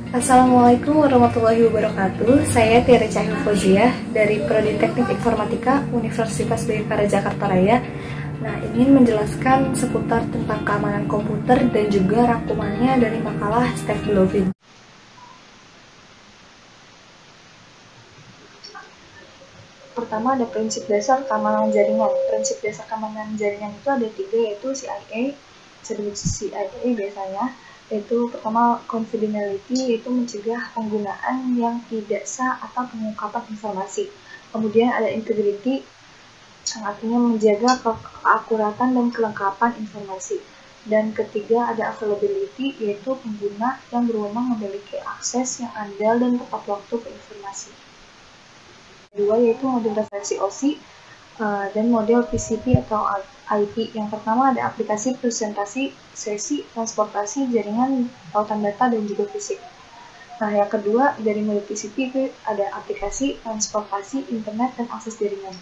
Assalamualaikum warahmatullahi wabarakatuh. Saya Tiara Cahyo Fauziah dari Prodi Teknik Informatika Universitas Bhayakara Jakarta Raya. Nah, ingin menjelaskan seputar tentang keamanan komputer dan juga rangkumannya dari makalah Steve Blovin. Pertama ada prinsip dasar keamanan jaringan. Prinsip dasar keamanan jaringan itu ada 3, yaitu CIA, disebut CIA biasanya. Yaitu pertama confidentiality, yaitu mencegah penggunaan yang tidak sah atau pengungkapan informasi. Kemudian ada integrity, yang artinya menjaga keakuratan dan kelengkapan informasi. Dan ketiga ada availability, yaitu pengguna yang berwenang memiliki akses yang andal dan tepat waktu ke informasi. Kedua yaitu model referensi OSI dan model TCP atau IP. Yang pertama ada aplikasi presentasi, sesi, transportasi, jaringan, tautan data, dan juga fisik. Nah, yang kedua dari model TCP itu ada aplikasi, transportasi, internet, dan akses jaringan.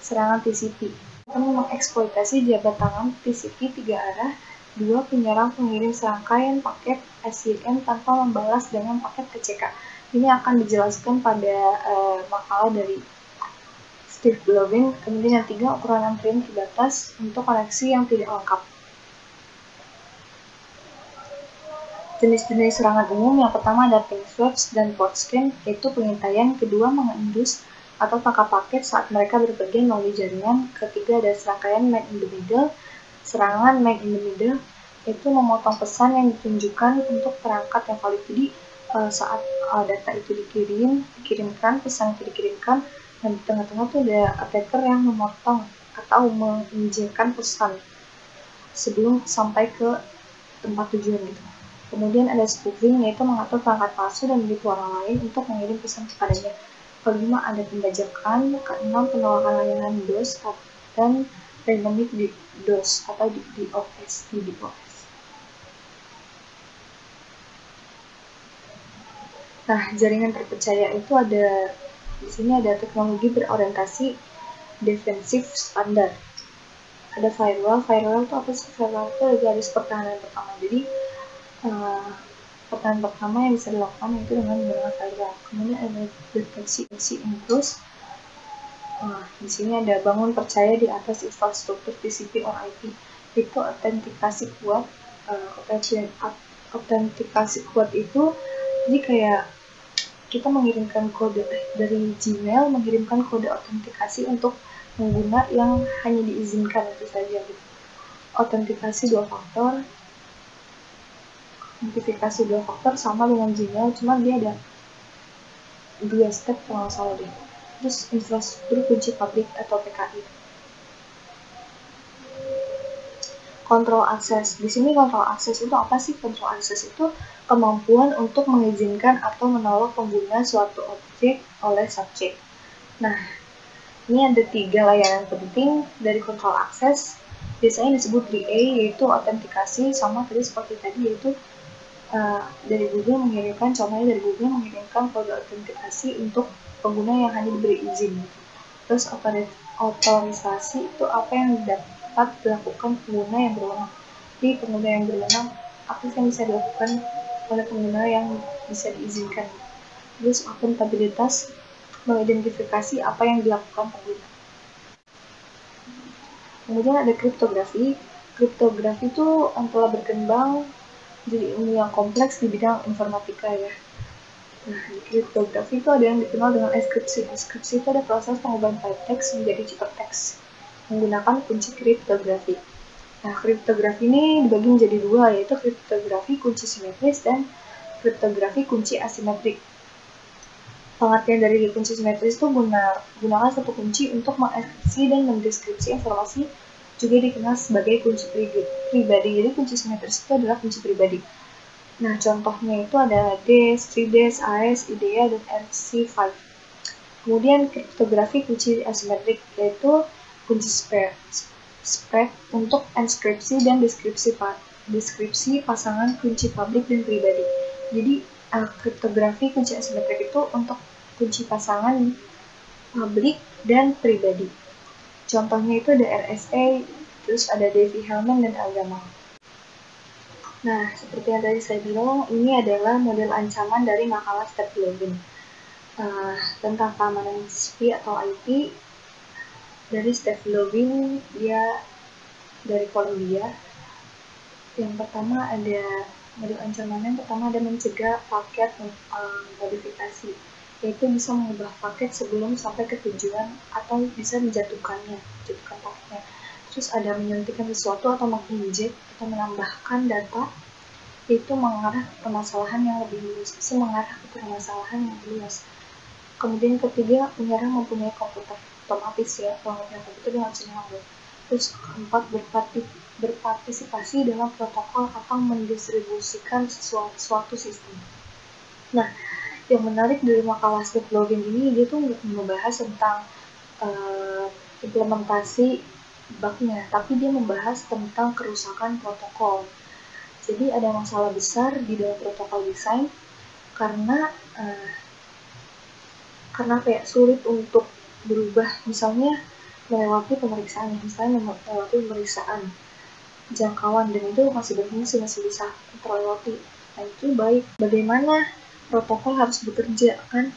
Serangan TCP mengeksploitasi jabat tangan TCP 3 arah. 2. Penyerang pengirim serangkaian paket SYN tanpa membalas dengan paket TCK. Ini akan dijelaskan pada makalah dari Steve Blovin. Kemudian yang 3, ukuran antrian terbatas untuk koneksi yang tidak lengkap. Jenis-jenis serangan umum yang pertama ada ping sweeps dan port scan, yaitu pengintaian. Kedua, mengendus atau tangkap paket saat mereka berpergian melalui jaringan. Ketiga ada serangkaian man in the middle. Serangan man in the middle itu memotong pesan yang ditunjukkan untuk perangkat yang valid. Jadi saat data itu dikirimkan, pesan itu dikirimkan, dan di tengah-tengah tuh ada attacker yang memotong atau mengizinkan pesan sebelum sampai ke tempat tujuan gitu. Kemudian ada spoofing, yaitu mengatur perangkat palsu dan menipu orang lain untuk mengirim pesan kepadanya. Kelima ada pembajakan. Keenam penolakan layanan DOS dan dynamic DOS atau DDoS. Nah, jaringan terpercaya itu ada di sini ada teknologi berorientasi defensif standar. Ada firewall. Firewall itu apa sih? Firewall itu ada garis pertahanan pertama. Jadi pertahanan pertama yang bisa dilakukan itu dengan menggunakan firewall. Kemudian ada defensi enclosed. Di sini ada bangun percaya di atas infrastruktur TCP or IP. Itu autentikasi kuat. Autentikasi kuat itu jadi kayak kita mengirimkan kode dari Gmail, mengirimkan kode autentikasi untuk pengguna yang hanya diizinkan itu saja gitu. Autentikasi 2 faktor, autentifikasi 2 faktor sama dengan Gmail, cuma dia ada 2 step kalau salah deh. Terus infrastruktur kunci publik atau PKI. Kontrol akses. Di sini kontrol akses itu apa sih? Kontrol akses itu kemampuan untuk mengizinkan atau menolak pengguna suatu objek oleh subjek. Nah, ini ada 3 layanan penting dari kontrol akses. Biasanya disebut DA, yaitu autentikasi, sama tadi seperti tadi, yaitu dari Google mengirimkan, contohnya dari Google mengirimkan kode autentikasi untuk pengguna yang hanya diberi izin. Terus otorisasi itu apa yang dapat dilakukan pengguna yang berwenang. Jadi pengguna yang berwenang apa yang bisa dilakukan oleh pengguna yang bisa diizinkan. Terus akuntabilitas mengidentifikasi apa yang dilakukan pengguna. Kemudian ada kriptografi. Kriptografi itu telah berkembang jadi ilmu yang kompleks di bidang informatika ya. Nah, di kriptografi itu ada yang dikenal dengan enkripsi. Enkripsi itu ada proses pengubahan teks menjadi ciptateks menggunakan kunci kriptografi. Nah, kriptografi ini dibagi menjadi 2, yaitu kriptografi kunci simetris dan kriptografi kunci asimetrik. Pengertian dari kunci simetris itu gunakan satu kunci untuk mengenkripsi dan mendeskripsi informasi, juga dikenal sebagai kunci pribadi. Jadi kunci simetris itu adalah kunci pribadi. Nah, contohnya itu ada DES, 3DES, AES, IDEA, dan RC5. Kemudian kriptografi kunci asimetrik, yaitu kunci spread untuk enskripsi dan deskripsi pasangan kunci publik dan pribadi. Jadi kriptografi kunci asimetrik itu untuk kunci pasangan publik dan pribadi. Contohnya itu ada RSA, terus ada Davy Hellman dan Algama. Nah, seperti yang tadi saya bilang, ini adalah model ancaman dari makalah Steve Levin tentang keamanan TCP atau IP dari Steve Levin, dia dari Columbia. Yang pertama ada model ancaman yang pertama ada mencegah paket modifikasi, yaitu bisa mengubah paket sebelum sampai ke tujuan atau bisa menjatuhkan paketnya. Terus ada menyuntikkan sesuatu atau menginjek atau menambahkan data, yaitu mengarah ke permasalahan yang lebih luas, Kemudian ketiga, menyerang mempunyai komputer otomatis ya, kalau punya komputer dia bisa nyerang. Terus keempat, berpartisipasi dalam protokol atau mendistribusikan suatu sistem. Nah, yang menarik dari makalah Steve Levin ini, dia tuh nggak membahas tentang implementasi bugnya, tapi dia membahas tentang kerusakan protokol. Jadi ada masalah besar di dalam protokol desain karena kayak sulit untuk berubah, misalnya melewati pemeriksaan jangkauan, dan itu masih berfungsi, masih bisa terlewati. Nah, itu baik. Bagaimana protokol harus bekerja kan,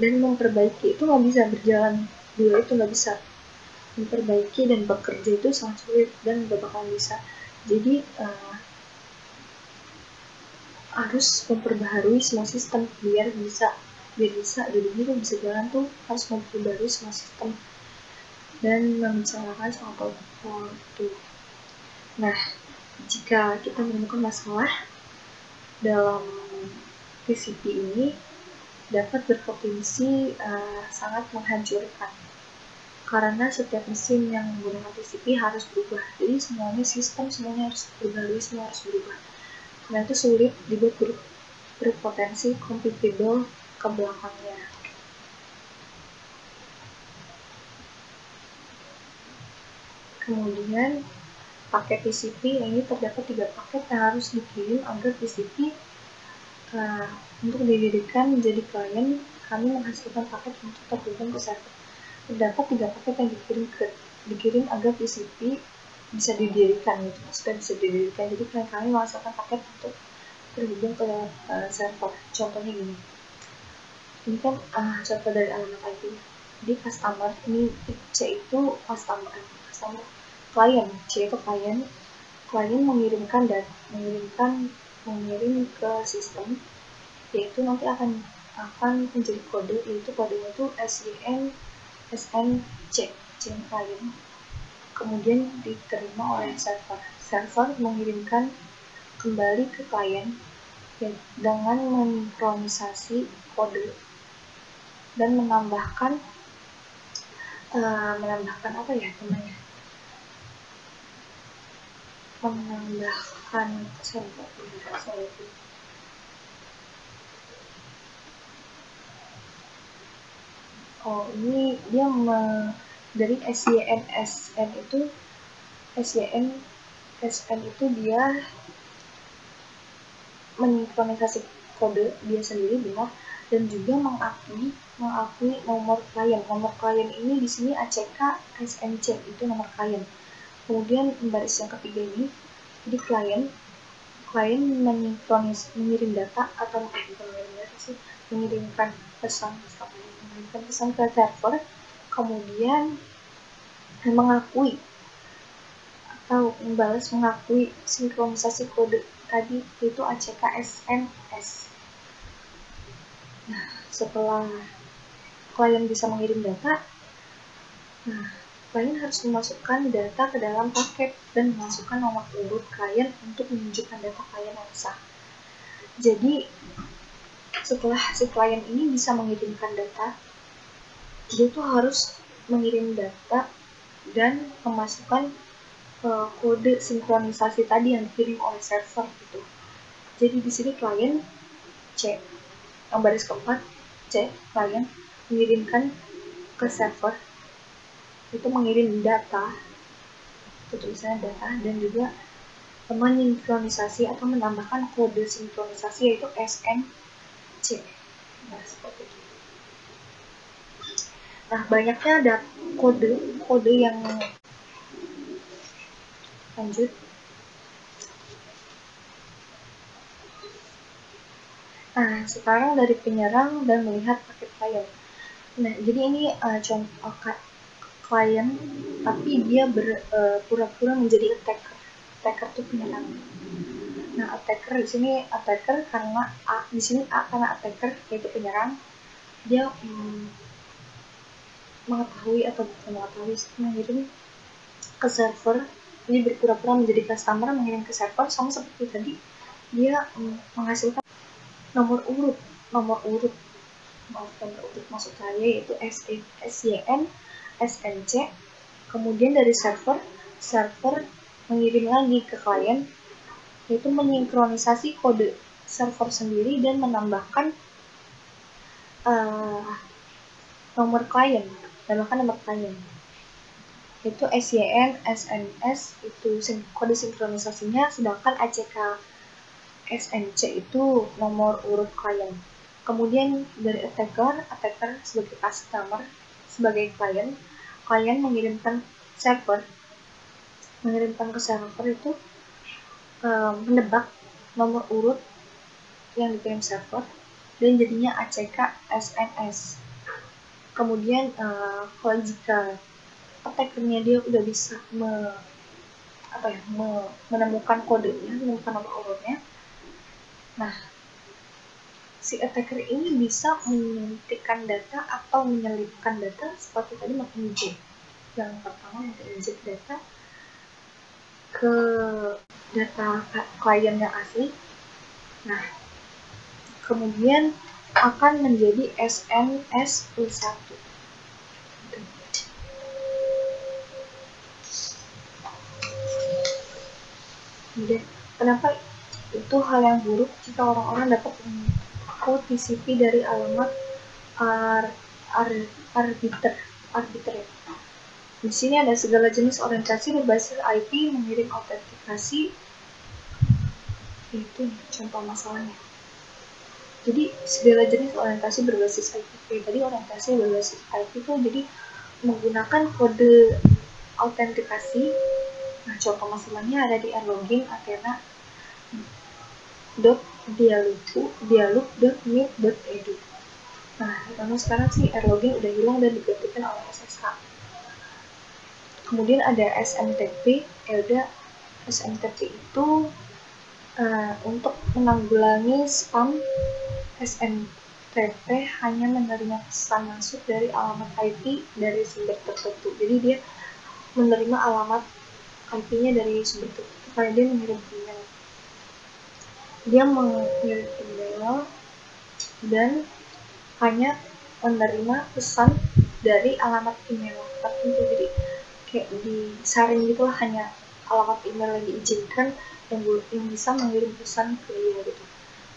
dan memperbaiki itu nggak bisa berjalan dua, itu nggak bisa. Memperbaiki dan bekerja itu sangat sulit dan nggak bakalan bisa. Jadi harus memperbaharui semua sistem biar bisa jadi bisa jalan tuh, harus memperbaharui semua sistem dan membicarakan soal protokol itu. Nah, jika kita menemukan masalah dalam TCP ini, dapat berpotensi sangat menghancurkan, karena setiap mesin yang menggunakan TCP harus berubah. Jadi semuanya harus berubah, semua harus berubah. Karena itu sulit dibuat berpotensi compatible ke belakangnya. Kemudian paket TCP ini terdapat 3 paket yang harus dikirim agar TCP untuk didirikan menjadi klien. Kami menghasilkan paket untuk terhubung ke server. Terdapat 3 paket yang dikirim agar TCP bisa didirikan gitu. Jadi kami menghasilkan paket untuk terhubung ke server. Contohnya gini. Ini kan contoh dari alamat IP. Jadi customer, ini C itu customer klien, C itu klien mengirim ke sistem, yaitu nanti akan menjadi kode, yaitu kodenya itu SNC, C klien. Kemudian diterima oleh server mengirimkan kembali ke klien dengan mensinkronisasi kode dan menambahkan ini dia dari SYN itu dia mensinkronisasi kode dia sendiri benar, dan juga mengakui nomor klien ini di sini ACK SNC itu nomor klien. Kemudian baris yang ketiga ini, jadi klien mengirim data atau mengirimkan pesan ke server, kemudian mengakui sinkronisasi kode tadi, itu ACK SNS. Nah, setelah klien bisa mengirim data, klien harus memasukkan data ke dalam paket dan memasukkan nomor urut klien untuk menunjukkan data klien yang sah. Jadi setelah si klien ini bisa mengirimkan data, dia tuh harus mengirim data dan memasukkan kode sinkronisasi tadi yang dikirim oleh server gitu. Jadi di sini klien C, yang baris keempat C, klien mengirimkan ke server, itu mengirim data, itu tulisannya data, dan juga mensinkronisasi atau menambahkan kode sinkronisasi, yaitu SNC. Nah, seperti itu. Nah, banyaknya ada kode yang lanjut. Nah, sekarang dari penyerang dan melihat paket klien. Nah, jadi ini contoh klien, tapi dia pura-pura menjadi attacker. Attacker itu penyerang. Nah, attacker di sini attacker karena di sini A karena attacker yaitu penyerang. Dia mengetahui atau bukan mengetahui, mengirim ke server. Jadi berpura-pura menjadi customer, mengirim ke server, sama seperti tadi dia menghasilkan nomor urut maksud saya yaitu SYN, SNC. Kemudian dari server mengirim lagi ke klien, yaitu mensinkronisasi kode server sendiri dan menambahkan nomor klien, itu SYN, SNS itu kode sinkronisasinya, sedangkan ACK SNC itu nomor urut klien. Kemudian dari attacker sebagai customer, sebagai klien mengirimkan ke server itu menebak nomor urut yang dikirim server dan jadinya ACK SNS. Kemudian kalau jika attackernya dia udah bisa menemukan kodenya, menemukan nomor urutnya, nah si attacker ini bisa menyuntikkan data atau menyelipkan data seperti tadi menginjek. Yang pertama menginjek data ke data klien yang asli. Nah, kemudian akan menjadi SNS plus 1. Kemudian, kenapa itu hal yang buruk jika orang-orang dapat code TCP dari alamat arbiter. Di sini ada segala jenis orientasi berbasis IP mengirim autentikasi. Itu contoh masalahnya. Jadi segala jenis orientasi berbasis IP. Tadi orientasi berbasis IP itu jadi menggunakan kode autentikasi. Nah, contoh masalahnya ada di rlogin athena.dialog.meet.edu. Nah, karena sekarang sih rlogin udah hilang dan digantikan oleh SSH. Kemudian ada SMTP. SMTP itu untuk menanggulangi spam. SMTP hanya menerima pesan masuk dari alamat IP dari sumber tertentu. Jadi dia menerima alamat IP-nya dari sumber tertentu karena dia mengirim email. Dia mengirim email dan hanya menerima pesan dari alamat email tertentu. Jadi kayak disaring gitulah, hanya alamat email yang diizinkan yang bisa mengirim pesan ke dia gitu.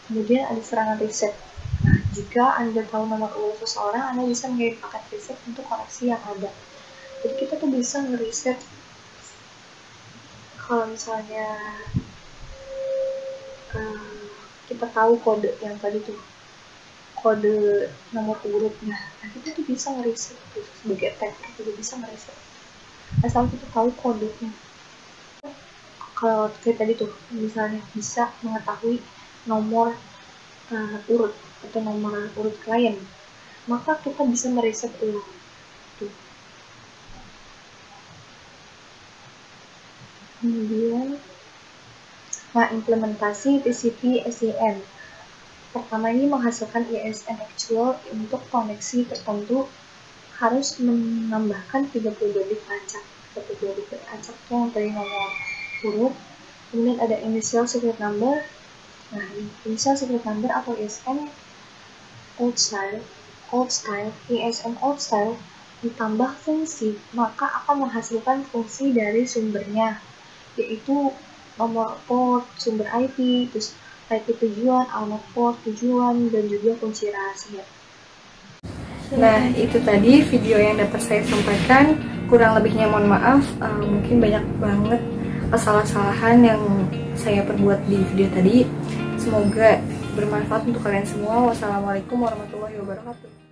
Kemudian ada serangan reset. Nah, jika Anda tahu nomor urut seseorang, Anda bisa mengirim paket reset untuk koneksi yang ada. Jadi kita tuh bisa ngereset kalau misalnya kita tahu kode yang tadi tuh, kode nomor urutnya. Nah, kita tuh bisa ngereset tuh, sebagai attacker juga bisa ngereset asal kita tahu kodenya. Kalau kayak tadi tuh misalnya bisa mengetahui nomor urut atau nomor urut klien, maka kita bisa mereset ulang tuh. Kemudian implementasi TCP SYN. Pertama, ini menghasilkan ISN actual untuk koneksi tertentu harus menambahkan 32 bit acak. 32 bit acak itu yang tadi nomor urut. Kemudian ada initial secret number. Nah, initial secret number atau ISN old style ISN old style ditambah fungsi, maka akan menghasilkan fungsi dari sumbernya, yaitu nomor port, sumber IP, terus IP tujuan, alamat port tujuan, dan juga kunci rahasia. Nah, itu tadi video yang dapat saya sampaikan. Kurang lebihnya mohon maaf, mungkin banyak banget kesalahan yang saya perbuat di video tadi. Semoga bermanfaat untuk kalian semua. Wassalamualaikum warahmatullahi wabarakatuh.